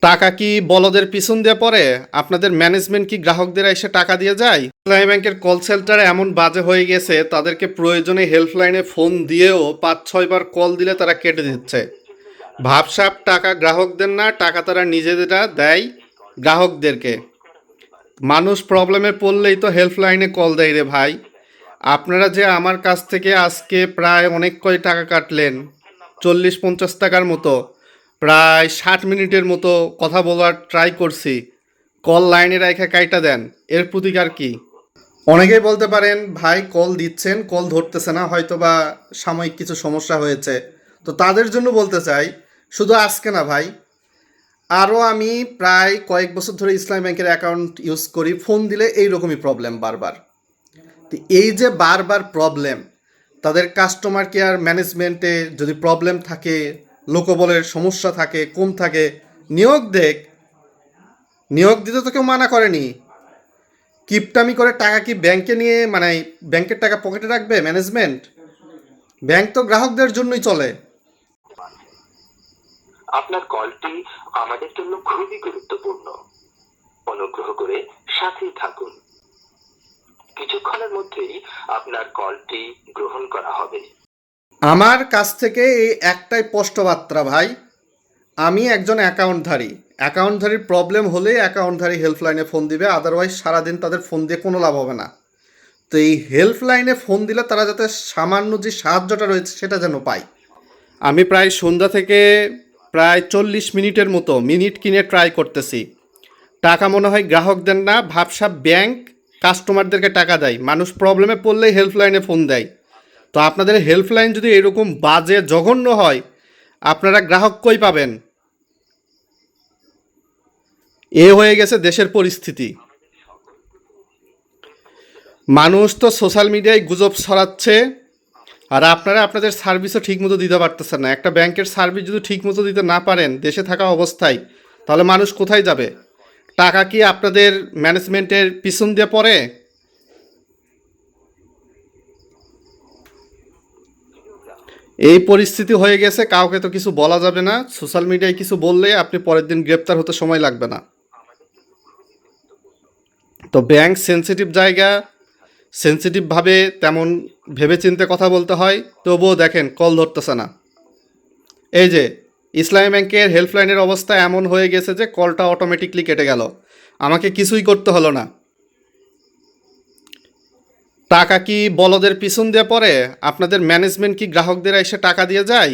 টাকা কি বলদের পিছন দিয়ে পড়ে? আপনাদের ম্যানেজমেন্ট কি গ্রাহকদের এসে টাকা দিয়ে যায়? ইসলামী ব্যাংকের কল সেন্টার এমন বাজে হয়ে গেছে, তাদেরকে প্রয়োজনে হেল্পলাইনে ফোন দিয়েও ৫-৬ বার কল দিলে তারা কেটে দিচ্ছে। ভাবসাব টাকা গ্রাহকদের না, টাকা তারা নিজেরা দেয় গ্রাহকদেরকে। মানুষ প্রবলেমে পড়লেই তো হেল্পলাইনে কল দেয় রে ভাই। আপনারা যে আমার কাছ থেকে আজকে প্রায় অনেক কয় টাকা কাটলেন, ৪০-৫০ টাকার মতো, প্রায় ৬০ মিনিটের মতো কথা বলার ট্রাই করছি, কল লাইনে রেখে কাইটা দেন, এর প্রতিকার কি? অনেকেই বলতে পারেন ভাই কল দিচ্ছেন, কল ধরতেছে না, হয়তো বা সাময়িক কিছু সমস্যা হয়েছে। তো তাদের জন্য বলতে চাই, শুধু আজকে না ভাই, আরও আমি প্রায় কয়েক বছর ধরে ইসলামী ব্যাংকের অ্যাকাউন্ট ইউজ করি, ফোন দিলে এইরকমই প্রবলেম বারবার। তো এই যে বারবার প্রবলেম, তাদের কাস্টমার কেয়ার ম্যানেজমেন্টে যদি প্রবলেম থাকে, লোকবলের সমস্যা থাকে, কম থাকে, নিয়োগ দেখ। নিয়োগ দিতে তো কেউ মানা করেনি। কিপটামি করে টাকা কি ব্যাংকে নিয়ে, মানে ব্যাংকের টাকা পকেটে রাখবে ম্যানেজমেন্ট? ব্যাংক তো গ্রাহকদের জন্যই চলে। আপনার কলটি আমাদের জন্য খুবই গুরুত্বপূর্ণ। অনুগ্রহ করে সাথেই থাকুন। কিছুক্ষণের মধ্যেই আপনার কলটি গ্রহণ করা হবে। আমার কাছ থেকে এই একটাই স্পষ্ট বার্তা ভাই, আমি একজন অ্যাকাউন্টধারীর প্রবলেম হলেই অ্যাকাউন্টধারী হেল্পলাইনে ফোন দিবে, আদারওয়াইজ সারাদিন তাদের ফোন দিয়ে কোনো লাভ হবে না। তো এই হেল্পলাইনে ফোন দিলে তারা যাতে সামান্য যে সাহায্যটা রয়েছে সেটা যেন পায়। আমি প্রায় সন্ধ্যা থেকে প্রায় ৪০ মিনিটের মতো মিনিট কিনে ট্রাই করতেছি। টাকা মনে হয় গ্রাহকদের না, ভাবসাব ব্যাংক কাস্টমারদেরকে টাকা দেয়। মানুষ প্রবলেমে পড়লেই হেল্পলাইনে ফোন দেয়। তো আপনাদের হেল্পলাইন যদি এরকম বাজে জঘন্য হয়, আপনারা গ্রাহক কই পাবেন? এ হয়ে গেছে দেশের পরিস্থিতি। মানুষ তো সোশ্যাল মিডিয়ায় গুজব ছড়াচ্ছে, আর আপনারা আপনাদের সার্ভিসও ঠিকমতো দিতে পারতেছেন না। একটা ব্যাংকের সার্ভিস যদি ঠিকমতো দিতে না পারেন দেশে থাকা অবস্থায়, তাহলে মানুষ কোথায় যাবে? টাকা কি আপনাদের ম্যানেজমেন্টের পিছন দিয়ে পড়ে? এই পরিস্থিতি হয়ে গেছে, কাউকে তো কিছু বলা যাবে না। সোশ্যাল মিডিয়ায় কিছু বললে আপনি পরের দিন গ্রেপ্তার হতে সময় লাগবে না। তো ব্যাংক সেন্সিটিভ জায়গা, সেন্সিটিভভাবে তেমন ভেবেচিন্তে কথা বলতে হয়। তবুও দেখেন কল ধরতেছে না। এই যে ইসলামী ব্যাংকের হেল্পলাইনের অবস্থা এমন হয়ে গেছে যে কলটা অটোমেটিকলি কেটে গেল, আমাকে কিছুই করতে হলো না। টাকা কি বলদের পিছন দিয়ে পড়ে? আপনাদের ম্যানেজমেন্ট কি গ্রাহকদের এসে টাকা দিয়ে যায়?